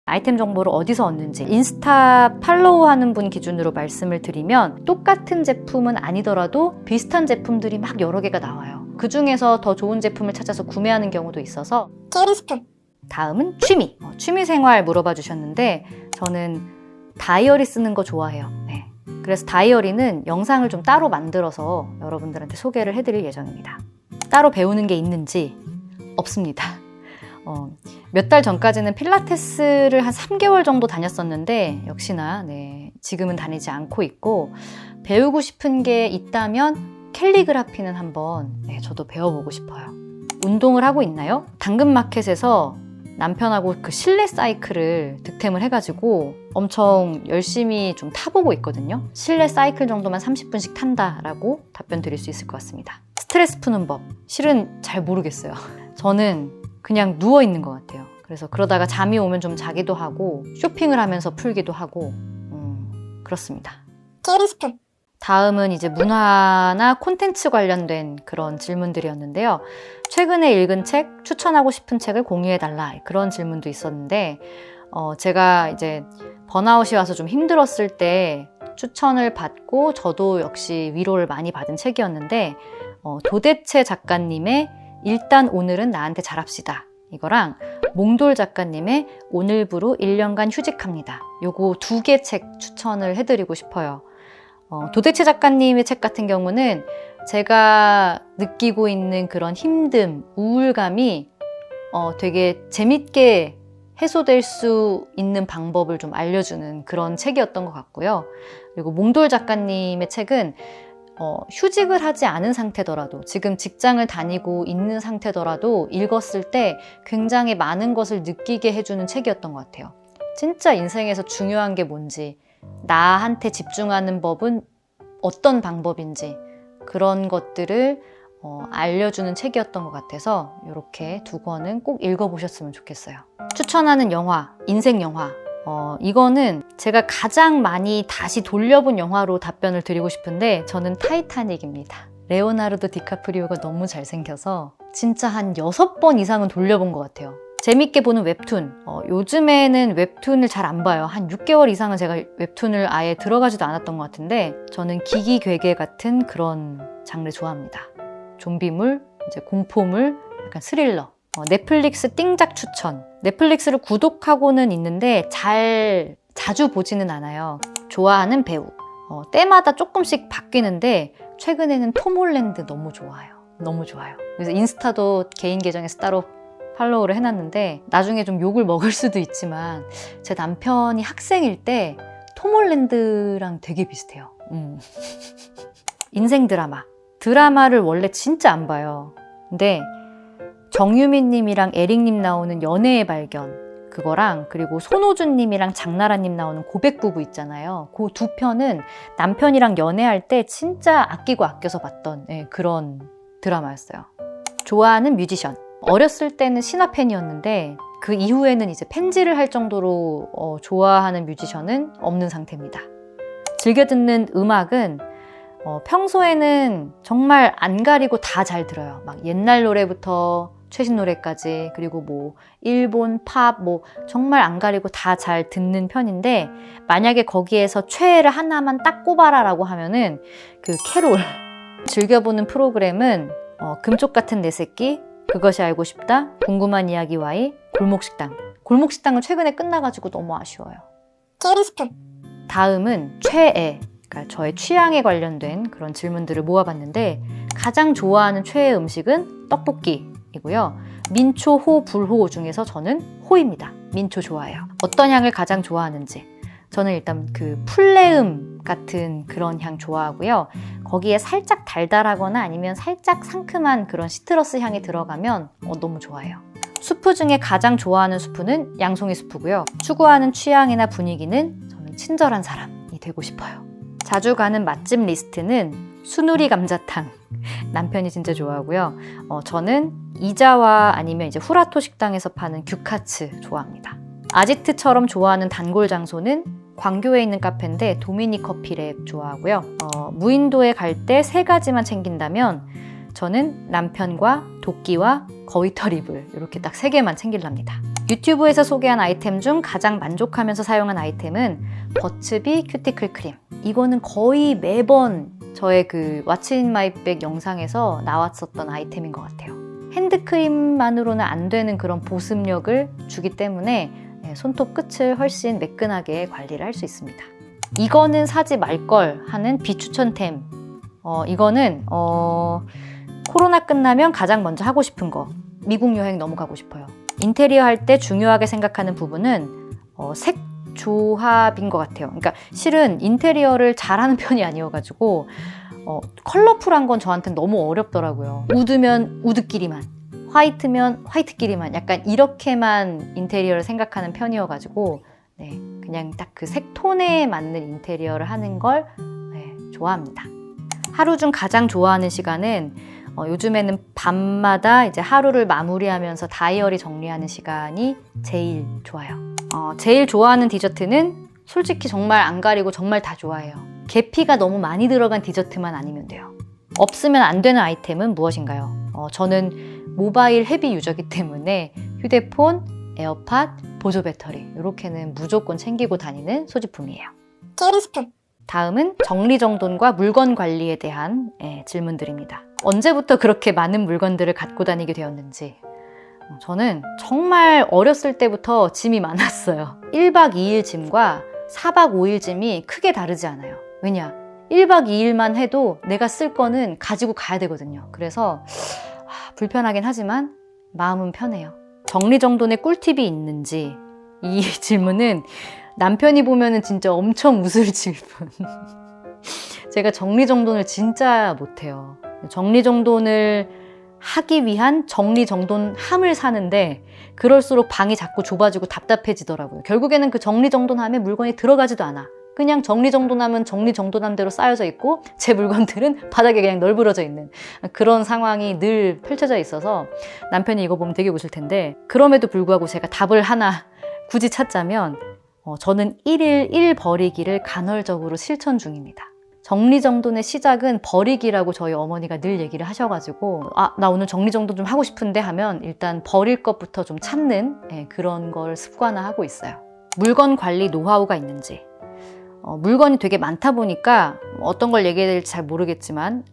아이템 정보를 어디서 얻는지 인스타 팔로우하는 분 기준으로 말씀을 드리면 똑같은 제품은 아니더라도 비슷한 제품들이 막 여러 개가 나와요. 그 중에서 더 좋은 제품을 찾아서 구매하는 경우도 있어서. 게으른 스푼. 다음은 취미. 취미생활 물어봐 주셨는데 저는 다이어리 쓰는 거 좋아해요. 네. 그래서 다이어리는 영상을 좀 따로 만들어서 여러분들한테 소개를 해드릴 예정입니다. 따로 배우는 게 있는지 없습니다. 몇 달 전까지는 필라테스를 한 3개월 정도 다녔었는데 역시나 지금은 다니지 않고 있고, 배우고 싶은 게 있다면 캘리그라피는 한번 저도 배워보고 싶어요. 운동을 하고 있나요? 당근마켓에서 남편하고 그 실내 사이클을 득템을 해가지고 엄청 열심히 좀 타보고 있거든요. 실내 사이클 정도만 30분씩 탄다라고 답변 드릴 수 있을 것 같습니다. 스트레스 푸는 법, 실은 잘 모르겠어요. 저는 그냥 누워있는 것 같아요. 그래서 그러다가 잠이 오면 좀 자기도 하고 쇼핑을 하면서 풀기도 하고 그렇습니다. 게으른 스푼. 다음은 이제 문화나 콘텐츠 관련된 그런 질문들이었는데요. 최근에 읽은 책, 추천하고 싶은 책을 공유해달라, 그런 질문도 있었는데 제가 이제 번아웃이 와서 좀 힘들었을 때 추천을 받고 저도 역시 위로를 많이 받은 책이었는데 도대체 작가님의 일단 오늘은 나한테 잘합시다, 이거랑 몽돌 작가님의 오늘부로 1년간 휴직합니다, 요거 2개 책 추천을 해드리고 싶어요. 도대체 작가님의 책 같은 경우는 제가 느끼고 있는 그런 힘듦, 우울감이 되게 재밌게 해소될 수 있는 방법을 좀 알려주는 그런 책이었던 것 같고요. 그리고 몽돌 작가님의 책은 휴직을 하지 않은 상태더라도, 지금 직장을 다니고 있는 상태더라도 읽었을 때 굉장히 많은 것을 느끼게 해주는 책이었던 것 같아요. 진짜 인생에서 중요한 게 뭔지, 나한테 집중하는 법은 어떤 방법인지, 그런 것들을 알려주는 책이었던 것 같아서 이렇게 2권은 꼭 읽어보셨으면 좋겠어요. 추천하는 영화, 인생 영화. 이거는 제가 가장 많이 다시 돌려본 영화로 답변을 드리고 싶은데 저는 타이타닉입니다. 레오나르도 디카프리오가 너무 잘생겨서 진짜 한 6번 이상은 돌려본 것 같아요. 재밌게 보는 웹툰. 요즘에는 웹툰을 잘 안 봐요. 한 6개월 이상은 제가 웹툰을 아예 들어가지도 않았던 것 같은데 저는 기기괴괴 같은 그런 장르 좋아합니다. 좀비물, 이제 공포물, 약간 스릴러. 넷플릭스 띵작 추천. 넷플릭스를 구독하고는 있는데 자주 보지는 않아요. 좋아하는 배우. 때마다 조금씩 바뀌는데 최근에는 톰 홀랜드 너무 좋아요. 너무 좋아요. 그래서 인스타도 개인 계정에서 따로 팔로우를 해놨는데 나중에 좀 욕을 먹을 수도 있지만 제 남편이 학생일 때 톰 홀랜드랑 되게 비슷해요. 인생 드라마. 드라마를 원래 진짜 안 봐요. 근데 정유민 님이랑 에릭 님 나오는 연애의 발견, 그거랑 그리고 손호준 님이랑 장나라 님 나오는 고백부부 있잖아요. 그 2편은 남편이랑 연애할 때 진짜 아끼고 아껴서 봤던 그런 드라마였어요. 좋아하는 뮤지션. 어렸을 때는 신화 팬이었는데 그 이후에는 이제 팬지를 할 정도로 좋아하는 뮤지션은 없는 상태입니다. 즐겨 듣는 음악은 평소에는 정말 안 가리고 다 잘 들어요. 막 옛날 노래부터 최신 노래까지, 그리고 뭐 일본 팝, 뭐 정말 안 가리고 다 잘 듣는 편인데 만약에 거기에서 최애를 하나만 딱 꼽아라라고 하면은 그 캐롤. 즐겨보는 프로그램은 금쪽 같은 내 새끼, 그것이 알고 싶다, 궁금한 이야기 Y, 골목식당. 골목식당은 최근에 끝나가지고 너무 아쉬워요. 게으른 스푼. 다음은 최애, 그러니까 저의 취향에 관련된 그런 질문들을 모아봤는데 가장 좋아하는 최애 음식은 떡볶이이고요. 민초, 호, 불호 중에서 저는 호입니다. 민초 좋아해요. 어떤 향을 가장 좋아하는지. 저는 일단 그 풀레음 같은 그런 향 좋아하고요. 거기에 살짝 달달하거나 아니면 살짝 상큼한 그런 시트러스 향이 들어가면 너무 좋아요. 수프 중에 가장 좋아하는 수프는 양송이 수프고요. 추구하는 취향이나 분위기는 저는 친절한 사람이 되고 싶어요. 자주 가는 맛집 리스트는 수누리 감자탕. 남편이 진짜 좋아하고요. 저는 이자와 아니면 이제 후라토 식당에서 파는 규카츠 좋아합니다. 아지트처럼 좋아하는 단골 장소는 광교에 있는 카페인데 도미닉 커피랩 좋아하고요. 무인도에 갈 때 3가지만 챙긴다면 저는 남편과 도끼와 거위털 이불 이렇게 딱 3개만 챙기랍니다. 유튜브에서 소개한 아이템 중 가장 만족하면서 사용한 아이템은 버츠비 큐티클 크림. 이거는 거의 매번 저의 그 왓츠 인 마이 백 영상에서 나왔었던 아이템인 것 같아요. 핸드크림만으로는 안 되는 그런 보습력을 주기 때문에 손톱 끝을 훨씬 매끈하게 관리를 할 수 있습니다. 이거는 사지 말걸 하는 비추천템. 이거는 코로나 끝나면 가장 먼저 하고 싶은 거. 미국 여행 너무 가고 싶어요. 인테리어 할 때 중요하게 생각하는 부분은 색 조합인 것 같아요. 그러니까 실은 인테리어를 잘하는 편이 아니어가지고 컬러풀한 건 저한테는 너무 어렵더라고요. 우드면 우드끼리만, 화이트면 화이트끼리만, 약간 이렇게만 인테리어를 생각하는 편이어가지고 그냥 딱 그 색톤에 맞는 인테리어를 하는 걸 좋아합니다. 하루 중 가장 좋아하는 시간은 요즘에는 밤마다 이제 하루를 마무리하면서 다이어리 정리하는 시간이 제일 좋아요. 제일 좋아하는 디저트는 솔직히 정말 안 가리고 정말 다 좋아해요. 계피가 너무 많이 들어간 디저트만 아니면 돼요. 없으면 안 되는 아이템은 무엇인가요? 저는 모바일 헤비 유저이기 때문에 휴대폰, 에어팟, 보조 배터리 이렇게는 무조건 챙기고 다니는 소지품이에요. 게으른 스푼. 다음은 정리정돈과 물건 관리에 대한 질문들입니다. 언제부터 그렇게 많은 물건들을 갖고 다니게 되었는지. 저는 정말 어렸을 때부터 짐이 많았어요. 1박 2일 짐과 4박 5일 짐이 크게 다르지 않아요. 왜냐? 1박 2일만 해도 내가 쓸 거는 가지고 가야 되거든요. 그래서 불편하긴 하지만 마음은 편해요. 정리정돈에 꿀팁이 있는지. 이 질문은 남편이 보면은 진짜 엄청 웃을 질문. 제가 정리정돈을 진짜 못해요. 정리정돈을 하기 위한 정리정돈함을 사는데 그럴수록 방이 자꾸 좁아지고 답답해지더라고요. 결국에는 그 정리정돈함에 물건이 들어가지도 않아. 그냥 정리정돈함은 정리정돈함대로 쌓여져 있고 제 물건들은 바닥에 그냥 널브러져 있는 그런 상황이 늘 펼쳐져 있어서 남편이 이거 보면 되게 웃을 텐데, 그럼에도 불구하고 제가 답을 하나 굳이 찾자면 저는 1일 1 버리기를 간헐적으로 실천 중입니다. 정리정돈의 시작은 버리기라고 저희 어머니가 늘 얘기를 하셔가지고 나 오늘 정리정돈 좀 하고 싶은데 하면 일단 버릴 것부터 좀 찾는 그런 걸 습관화하고 있어요. 물건 관리 노하우가 있는지. 물건이 되게 많다 보니까 어떤 걸 얘기해야 될지 잘 모르겠지만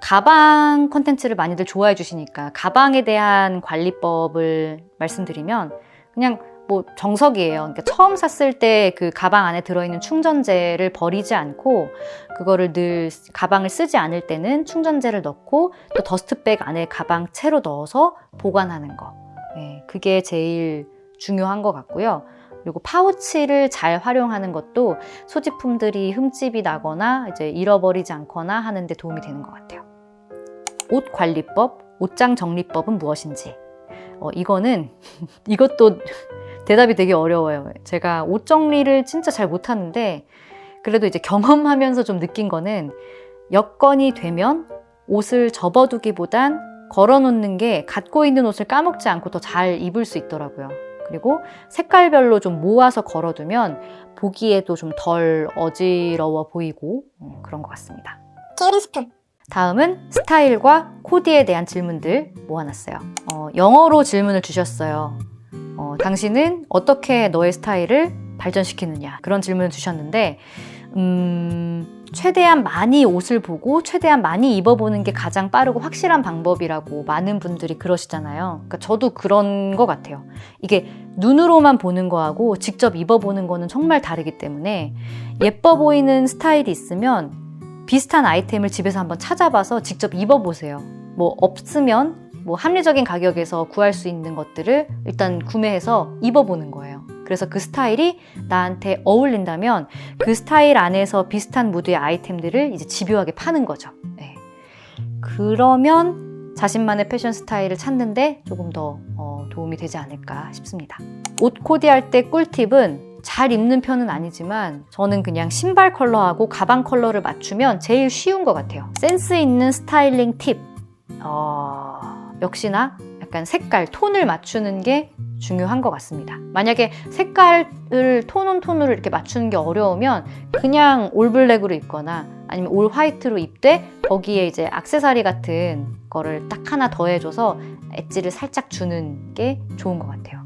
가방 콘텐츠를 많이들 좋아해 주시니까 가방에 대한 관리법을 말씀드리면 그냥 뭐 정석이에요. 그러니까 처음 샀을 때 그 가방 안에 들어있는 충전재를 버리지 않고 그거를 늘 가방을 쓰지 않을 때는 충전재를 넣고 또 더스트백 안에 가방 채로 넣어서 보관하는 거. 그게 제일 중요한 것 같고요. 그리고 파우치를 잘 활용하는 것도 소지품들이 흠집이 나거나 이제 잃어버리지 않거나 하는 데 도움이 되는 것 같아요. 옷 관리법, 옷장 정리법은 무엇인지. 이것도 대답이 되게 어려워요. 제가 옷 정리를 진짜 잘 못하는데 그래도 이제 경험하면서 좀 느낀 거는 여건이 되면 옷을 접어두기보단 걸어놓는 게 갖고 있는 옷을 까먹지 않고 더 잘 입을 수 있더라고요. 그리고 색깔별로 좀 모아서 걸어두면 보기에도 좀 덜 어지러워 보이고 그런 것 같습니다. 게으른 스푼. 다음은 스타일과 코디에 대한 질문들 모아놨어요. 영어로 질문을 주셨어요. 당신은 어떻게 너의 스타일을 발전시키느냐, 그런 질문을 주셨는데 최대한 많이 옷을 보고 최대한 많이 입어보는 게 가장 빠르고 확실한 방법이라고 많은 분들이 그러시잖아요. 그러니까 저도 그런 것 같아요. 이게 눈으로만 보는 거하고 직접 입어보는 거는 정말 다르기 때문에 예뻐 보이는 스타일이 있으면 비슷한 아이템을 집에서 한번 찾아봐서 직접 입어보세요. 뭐 없으면 뭐 합리적인 가격에서 구할 수 있는 것들을 일단 구매해서 입어보는 거예요. 그래서 그 스타일이 나한테 어울린다면 그 스타일 안에서 비슷한 무드의 아이템들을 이제 집요하게 파는 거죠. 그러면 자신만의 패션 스타일을 찾는데 조금 더 도움이 되지 않을까 싶습니다. 옷 코디할 때 꿀팁은 잘 입는 편은 아니지만 저는 그냥 신발 컬러하고 가방 컬러를 맞추면 제일 쉬운 것 같아요. 센스 있는 스타일링 팁. 역시나 약간 색깔, 톤을 맞추는 게 중요한 것 같습니다. 만약에 색깔을 톤으로 이렇게 맞추는 게 어려우면 그냥 올 블랙으로 입거나 아니면 올 화이트로 입되 거기에 이제 액세서리 같은 거를 딱 하나 더해줘서 엣지를 살짝 주는 게 좋은 것 같아요.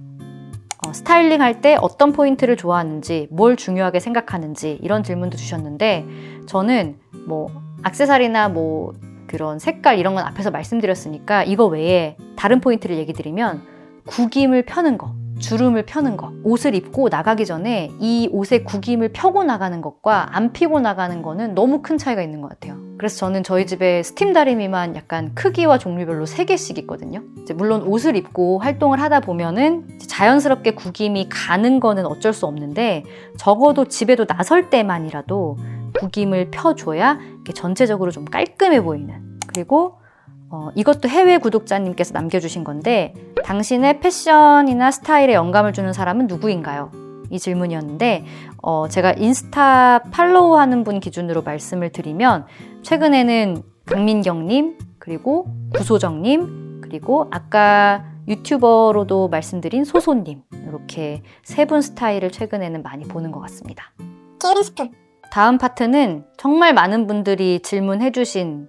스타일링 할 때 어떤 포인트를 좋아하는지, 뭘 중요하게 생각하는지 이런 질문도 주셨는데 저는 뭐 액세서리나 뭐 그런 색깔 이런 건 앞에서 말씀드렸으니까 이거 외에 다른 포인트를 얘기 드리면 구김을 펴는 거, 주름을 펴는 거. 옷을 입고 나가기 전에 이 옷의 구김을 펴고 나가는 것과 안 펴고 나가는 거는 너무 큰 차이가 있는 것 같아요. 그래서 저는 저희 집에 스팀 다리미만 약간 크기와 종류별로 3개씩 있거든요. 이제 물론 옷을 입고 활동을 하다 보면은 자연스럽게 구김이 가는 거는 어쩔 수 없는데 적어도 집에도 나설 때만이라도 구김을 펴줘야 이렇게 전체적으로 좀 깔끔해 보이는. 그리고 이것도 해외 구독자님께서 남겨주신 건데 당신의 패션이나 스타일에 영감을 주는 사람은 누구인가요? 이 질문이었는데 제가 인스타 팔로우하는 분 기준으로 말씀을 드리면 최근에는 강민경님, 그리고 구소정님, 그리고 아까 유튜버로도 말씀드린 소소님 이렇게 3분 스타일을 최근에는 많이 보는 것 같습니다. 게으른 스푼. 다음 파트는 정말 많은 분들이 질문해주신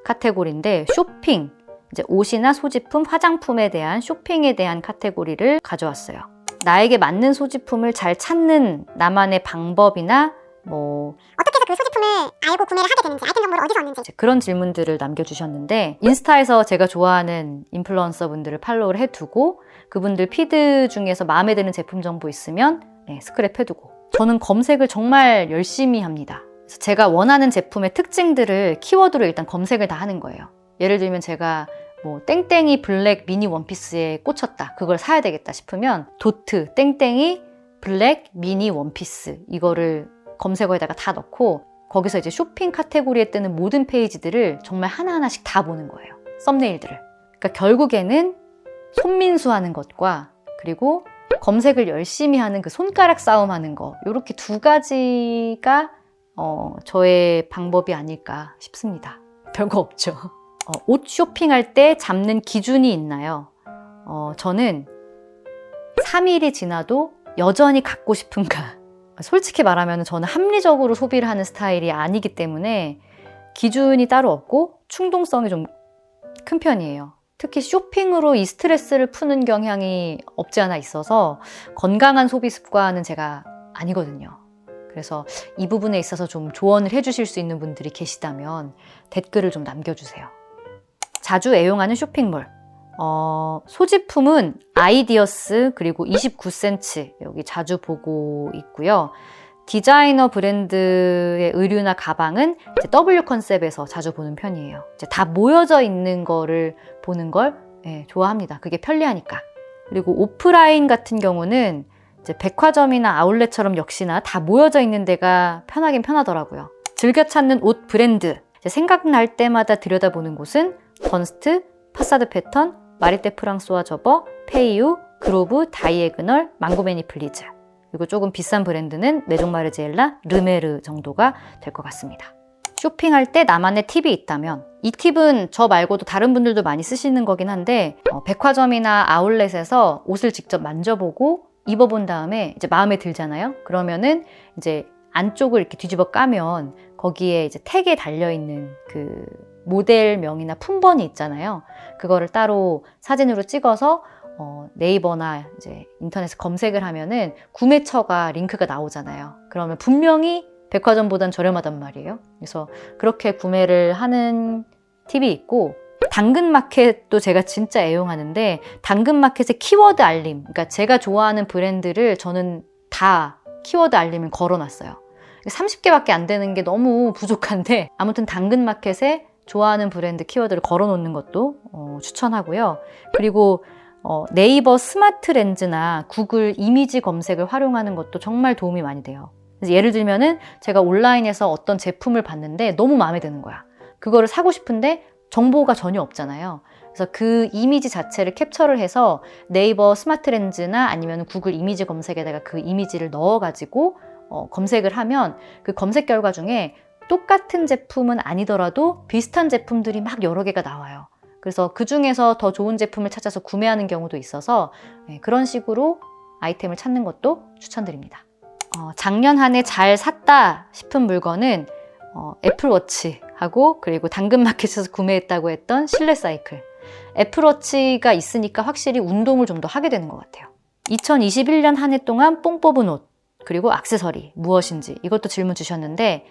카테고리인데 쇼핑, 이제 옷이나 소지품, 화장품에 대한 쇼핑에 대한 카테고리를 가져왔어요. 나에게 맞는 소지품을 잘 찾는 나만의 방법이나 뭐 어떻게 해서 그 소지품을 알고 구매를 하게 되는지, 아이템 정보를 어디서 얻는지. 그런 질문들을 남겨주셨는데 인스타에서 제가 좋아하는 인플루언서 분들을 팔로우를 해두고 그분들 피드 중에서 마음에 드는 제품 정보 있으면 스크랩해두고 저는 검색을 정말 열심히 합니다. 그래서 제가 원하는 제품의 특징들을 키워드로 일단 검색을 다 하는 거예요. 예를 들면 제가 뭐 땡땡이 블랙 미니 원피스에 꽂혔다. 그걸 사야 되겠다 싶으면 도트 땡땡이 블랙 미니 원피스 이거를 검색어에다가 다 넣고 거기서 이제 쇼핑 카테고리에 뜨는 모든 페이지들을 정말 하나하나씩 다 보는 거예요. 썸네일들을. 그러니까 결국에는 손민수 하는 것과 그리고 검색을 열심히 하는 그 손가락 싸움 하는 거 이렇게 2가지가 저의 방법이 아닐까 싶습니다. 별거 없죠. 옷 쇼핑할 때 잡는 기준이 있나요? 저는 3일이 지나도 여전히 갖고 싶은가. 솔직히 말하면 저는 합리적으로 소비를 하는 스타일이 아니기 때문에 기준이 따로 없고 충동성이 좀 큰 편이에요. 특히 쇼핑으로 이 스트레스를 푸는 경향이 없지 않아 있어서 건강한 소비 습관은 제가 아니거든요. 그래서 이 부분에 있어서 좀 조언을 해주실 수 있는 분들이 계시다면 댓글을 좀 남겨주세요. 자주 애용하는 쇼핑몰. 소지품은 아이디어스 그리고 29cm 여기 자주 보고 있고요. 디자이너 브랜드의 의류나 가방은 이제 W 컨셉에서 자주 보는 편이에요. 이제 다 모여져 있는 거를 보는 걸 좋아합니다. 그게 편리하니까. 그리고 오프라인 같은 경우는 이제 백화점이나 아울렛처럼 역시나 다 모여져 있는 데가 편하긴 편하더라고요. 즐겨 찾는 옷 브랜드. 이제 생각날 때마다 들여다보는 곳은 번스트, 파사드 패턴, 마리떼 프랑소와 저버, 페이유, 그로브, 다이애그널, 망고메니 플리즈. 그리고 조금 비싼 브랜드는 메종 마르지엘라, 르메르 정도가 될 것 같습니다. 쇼핑할 때 나만의 팁이 있다면 이 팁은 저 말고도 다른 분들도 많이 쓰시는 거긴 한데 백화점이나 아울렛에서 옷을 직접 만져보고 입어본 다음에 이제 마음에 들잖아요. 그러면은 이제 안쪽을 이렇게 뒤집어 까면 거기에 이제 택에 달려있는 그 모델명이나 품번이 있잖아요. 그거를 따로 사진으로 찍어서 네이버나 이제 인터넷에 검색을 하면은 구매처가 링크가 나오잖아요. 그러면 분명히 백화점보단 저렴하단 말이에요. 그래서 그렇게 구매를 하는 팁이 있고 당근마켓도 제가 진짜 애용하는데 당근마켓의 키워드 알림, 그러니까 제가 좋아하는 브랜드를 저는 다 키워드 알림을 걸어놨어요. 30개밖에 안 되는 게 너무 부족한데 아무튼 당근마켓에 좋아하는 브랜드 키워드를 걸어놓는 것도 추천하고요. 그리고 네이버 스마트 렌즈나 구글 이미지 검색을 활용하는 것도 정말 도움이 많이 돼요. 그래서 예를 들면은 제가 온라인에서 어떤 제품을 봤는데 너무 마음에 드는 거야. 그거를 사고 싶은데 정보가 전혀 없잖아요. 그래서 그 이미지 자체를 캡처를 해서 네이버 스마트 렌즈나 아니면 구글 이미지 검색에다가 그 이미지를 넣어가지고 검색을 하면 그 검색 결과 중에 똑같은 제품은 아니더라도 비슷한 제품들이 막 여러 개가 나와요. 그래서 그 중에서 더 좋은 제품을 찾아서 구매하는 경우도 있어서 그런 식으로 아이템을 찾는 것도 추천드립니다. 작년 한 해 잘 샀다 싶은 물건은 애플워치하고 그리고 당근마켓에서 구매했다고 했던 실내 사이클. 애플워치가 있으니까 확실히 운동을 좀 더 하게 되는 것 같아요. 2021년 한 해 동안 뽕 뽑은 옷, 그리고 액세서리 무엇인지 이것도 질문 주셨는데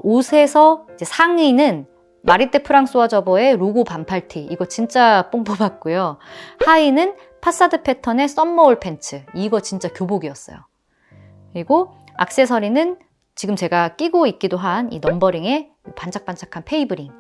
옷에서 이제 상의는 마리떼 프랑소와 저버의 로고 반팔티, 이거 진짜 뽕 뽑았고요. 하의는 파사드 패턴의 썸머올 팬츠, 이거 진짜 교복이었어요. 그리고 액세서리는 지금 제가 끼고 있기도 한 이 넘버링의 반짝반짝한 페이브링,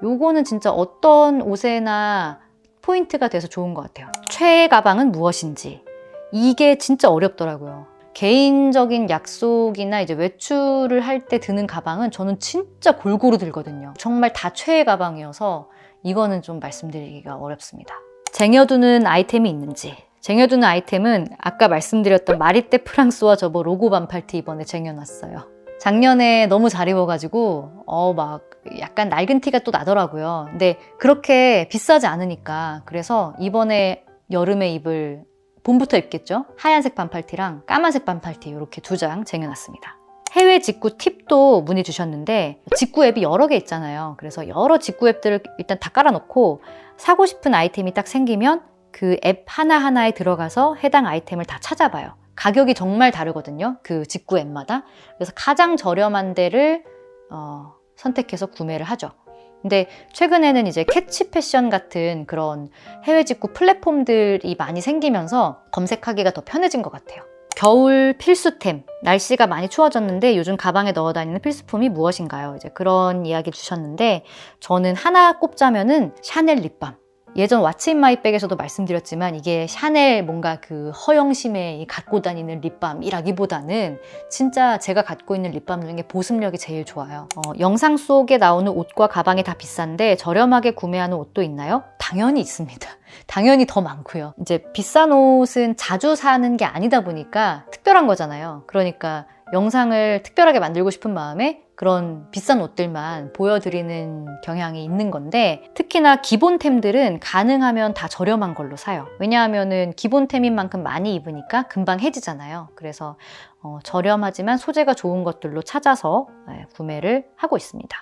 요거는 진짜 어떤 옷에나 포인트가 돼서 좋은 것 같아요. 최애 가방은 무엇인지, 이게 진짜 어렵더라고요. 개인적인 약속이나 이제 외출을 할 때 드는 가방은 저는 진짜 골고루 들거든요. 정말 다 최애 가방이어서 이거는 좀 말씀드리기가 어렵습니다. 쟁여두는 아이템이 있는지, 쟁여두는 아이템은 아까 말씀드렸던 마리떼 프랑스와 저버 로고 반팔티 이번에 쟁여놨어요. 작년에 너무 잘 입어가지고 막 약간 낡은 티가 또 나더라고요. 근데 그렇게 비싸지 않으니까, 그래서 이번에 여름에 입을, 봄부터 입겠죠? 하얀색 반팔티랑 까만색 반팔티 이렇게 2장 쟁여놨습니다. 해외 직구 팁도 문의 주셨는데, 직구 앱이 여러 개 있잖아요. 그래서 여러 직구 앱들을 일단 다 깔아놓고 사고 싶은 아이템이 딱 생기면 그 앱 하나하나에 들어가서 해당 아이템을 다 찾아봐요. 가격이 정말 다르거든요. 그 직구 앱마다. 그래서 가장 저렴한 데를 선택해서 구매를 하죠. 근데 최근에는 이제 캐치 패션 같은 그런 해외 직구 플랫폼들이 많이 생기면서 검색하기가 더 편해진 것 같아요. 겨울 필수템, 날씨가 많이 추워졌는데 요즘 가방에 넣어 다니는 필수품이 무엇인가요? 이제 그런 이야기 주셨는데, 저는 하나 꼽자면은 샤넬 립밤. 예전 왓츠 인 마이백에서도 말씀드렸지만 이게 샤넬 뭔가 그 허영심에 갖고 다니는 립밤이라기보다는 진짜 제가 갖고 있는 립밤 중에 보습력이 제일 좋아요. 영상 속에 나오는 옷과 가방이 다 비싼데 저렴하게 구매하는 옷도 있나요? 당연히 있습니다. 당연히 더 많고요. 이제 비싼 옷은 자주 사는 게 아니다 보니까 특별한 거잖아요. 그러니까 영상을 특별하게 만들고 싶은 마음에 그런 비싼 옷들만 보여드리는 경향이 있는 건데, 특히나 기본템들은 가능하면 다 저렴한 걸로 사요. 왜냐하면은 기본템인 만큼 많이 입으니까 금방 해지잖아요. 그래서 저렴하지만 소재가 좋은 것들로 찾아서 구매를 하고 있습니다.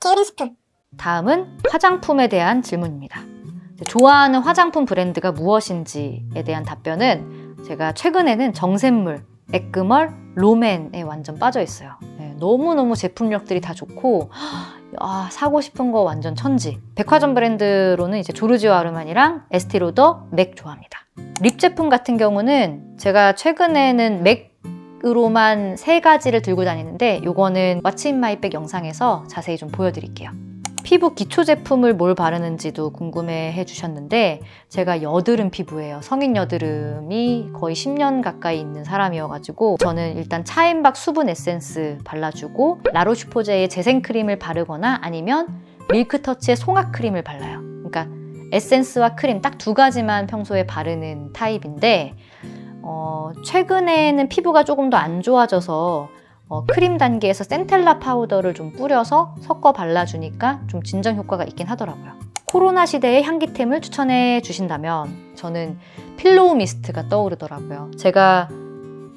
게으른 스푼. 다음은 화장품에 대한 질문입니다. 좋아하는 화장품 브랜드가 무엇인지에 대한 답변은, 제가 최근에는 정샘물, 액그멀, 롬앤에 완전 빠져 있어요. 너무너무 제품력들이 다 좋고 사고 싶은 거 완전 천지. 백화점 브랜드로는 이제 조르지오 아르마니랑 에스티로더, 맥 좋아합니다. 립 제품 같은 경우는 제가 최근에는 맥으로만 3가지를 들고 다니는데, 요거는 왓츠 인 마이백 영상에서 자세히 좀 보여드릴게요. 피부 기초 제품을 뭘 바르는지도 궁금해 주셨는데, 제가 여드름 피부예요. 성인 여드름이 거의 10년 가까이 있는 사람이어가지고 저는 일단 차앤박 수분 에센스 발라주고 라로슈포제의 재생크림을 바르거나 아니면 밀크터치의 송화크림을 발라요. 그러니까 에센스와 크림 딱 2가지만 평소에 바르는 타입인데, 최근에는 피부가 조금 더 안 좋아져서 크림 단계에서 센텔라 파우더를 좀 뿌려서 섞어 발라주니까 좀 진정 효과가 있긴 하더라고요. 코로나 시대의 향기템을 추천해 주신다면 저는 필로우 미스트가 떠오르더라고요. 제가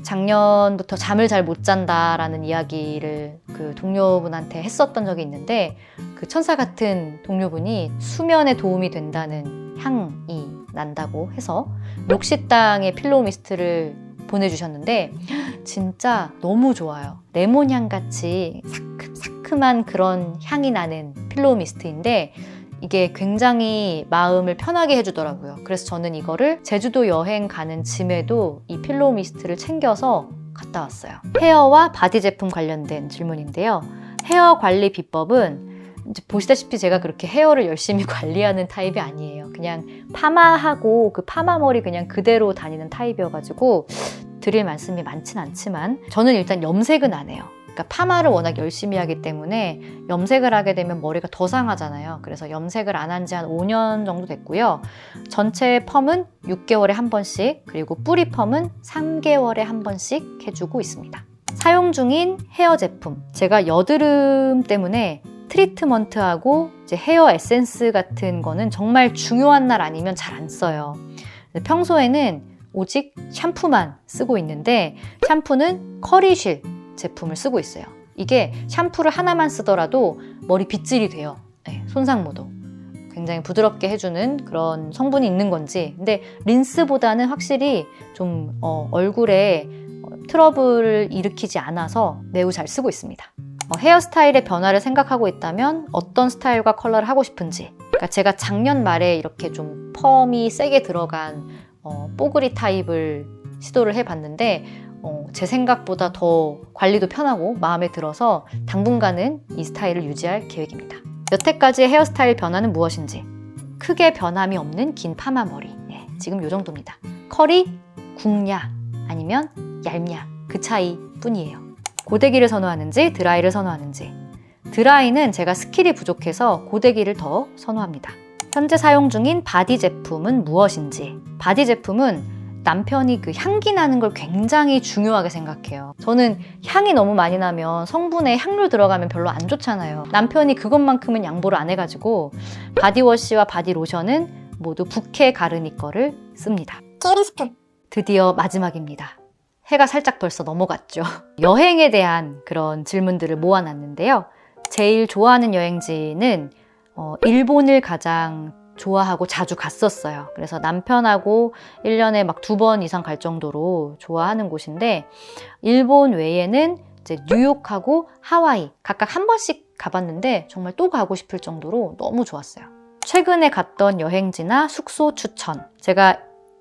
작년부터 잠을 잘 못 잔다라는 이야기를 그 동료분한테 했었던 적이 있는데, 그 천사 같은 동료분이 수면에 도움이 된다는 향이 난다고 해서 록시땅의 필로우 미스트를 보내주셨는데 진짜 너무 좋아요. 레몬향 같이 사큼사큼한 그런 향이 나는 필로우 미스트인데 이게 굉장히 마음을 편하게 해주더라고요. 그래서 저는 이거를 제주도 여행 가는 짐에도 이 필로우 미스트를 챙겨서 갔다 왔어요. 헤어와 바디 제품 관련된 질문인데요. 헤어 관리 비법은 이제 보시다시피 제가 그렇게 헤어를 열심히 관리하는 타입이 아니에요. 그냥 파마하고 그 파마 머리 그냥 그대로 다니는 타입이어가지고 드릴 말씀이 많진 않지만, 저는 일단 염색은 안 해요. 그러니까 파마를 워낙 열심히 하기 때문에 염색을 하게 되면 머리가 더 상하잖아요. 그래서 염색을 안 한 지 한 5년 정도 됐고요. 전체 펌은 6개월에 한 번씩, 그리고 뿌리 펌은 3개월에 한 번씩 해주고 있습니다. 사용 중인 헤어 제품, 제가 여드름 때문에 트리트먼트하고 이제 헤어 에센스 같은 거는 정말 중요한 날 아니면 잘 안 써요. 평소에는 오직 샴푸만 쓰고 있는데, 샴푸는 커리쉴 제품을 쓰고 있어요. 이게 샴푸를 하나만 쓰더라도 머리 빗질이 돼요. 손상모도. 굉장히 부드럽게 해주는 그런 성분이 있는 건지. 근데 린스보다는 확실히 좀 얼굴에 트러블을 일으키지 않아서 매우 잘 쓰고 있습니다. 헤어스타일의 변화를 생각하고 있다면 어떤 스타일과 컬러를 하고 싶은지. 그러니까 제가 작년 말에 이렇게 좀 펌이 세게 들어간 뽀글이 타입을 시도를 해봤는데 제 생각보다 더 관리도 편하고 마음에 들어서 당분간은 이 스타일을 유지할 계획입니다. 여태까지의 헤어스타일 변화는 무엇인지. 크게 변함이 없는 긴 파마 머리. 네, 지금 이 정도입니다. 컬이 굵냐 아니면 얇냐 그 차이 뿐이에요. 고데기를 선호하는지 드라이를 선호하는지. 드라이는 제가 스킬이 부족해서 고데기를 더 선호합니다. 현재 사용 중인 바디 제품은 무엇인지. 바디 제품은 남편이 그 향기 나는 걸 굉장히 중요하게 생각해요. 저는 향이 너무 많이 나면 성분에 향료 들어가면 별로 안 좋잖아요. 남편이 그것만큼은 양보를 안 해가지고 바디워시와 바디로션은 모두 부케 가르니 거를 씁니다. 게으른 스푼. 드디어 마지막입니다. 해가 살짝 벌써 넘어갔죠. 여행에 대한 그런 질문들을 모아놨는데요. 제일 좋아하는 여행지는 일본을 가장 좋아하고 자주 갔었어요. 그래서 남편하고 1년에 막 2번 이상 갈 정도로 좋아하는 곳인데, 일본 외에는 이제 뉴욕하고 하와이 각각 한 번씩 가봤는데 정말 또 가고 싶을 정도로 너무 좋았어요. 최근에 갔던 여행지나 숙소 추천. 제가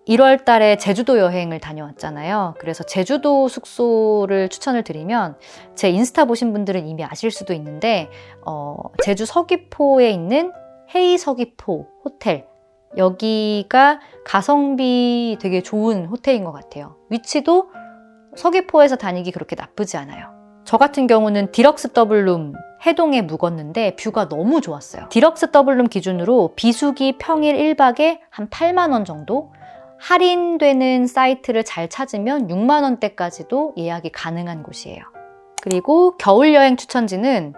1월 달에 제주도 여행을 다녀왔잖아요. 그래서 제주도 숙소를 추천을 드리면, 제 인스타 보신 분들은 이미 아실 수도 있는데 제주 서귀포에 있는 헤이 서귀포 호텔, 여기가 가성비 되게 좋은 호텔인 것 같아요. 위치도 서귀포에서 다니기 그렇게 나쁘지 않아요. 저 같은 경우는 디럭스 더블룸 해동에 묵었는데 뷰가 너무 좋았어요. 디럭스 더블룸 기준으로 비수기 평일 1박에 한 8만 원 정도, 할인되는 사이트를 잘 찾으면 6만 원대까지도 예약이 가능한 곳이에요. 그리고 겨울 여행 추천지는,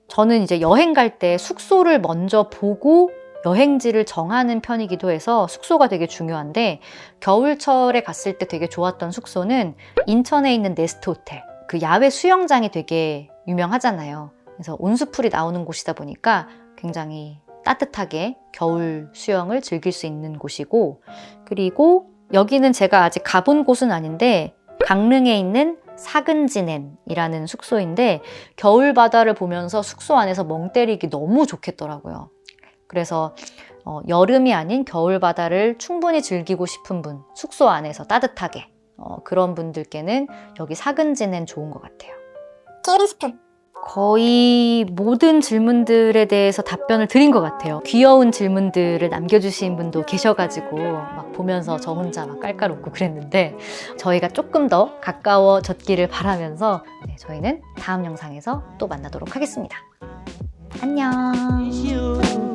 저는 이제 여행 갈 때 숙소를 먼저 보고 여행지를 정하는 편이기도 해서 숙소가 되게 중요한데, 겨울철에 갔을 때 되게 좋았던 숙소는 인천에 있는 네스트 호텔. 그 야외 수영장이 되게 유명하잖아요. 그래서 온수풀이 나오는 곳이다 보니까 굉장히 따뜻하게 겨울 수영을 즐길 수 있는 곳이고, 그리고 여기는 제가 아직 가본 곳은 아닌데 강릉에 있는 사근지넨이라는 숙소인데, 겨울 바다를 보면서 숙소 안에서 멍 때리기 너무 좋겠더라고요. 그래서 여름이 아닌 겨울 바다를 충분히 즐기고 싶은 분, 숙소 안에서 따뜻하게, 그런 분들께는 여기 사근지넨 좋은 것 같아요. 게으른 스푼. 거의 모든 질문들에 대해서 답변을 드린 것 같아요. 귀여운 질문들을 남겨주신 분도 계셔가지고 막 보면서 저 혼자 막 깔깔 웃고 그랬는데, 저희가 조금 더 가까워졌기를 바라면서 저희는 다음 영상에서 또 만나도록 하겠습니다. 안녕.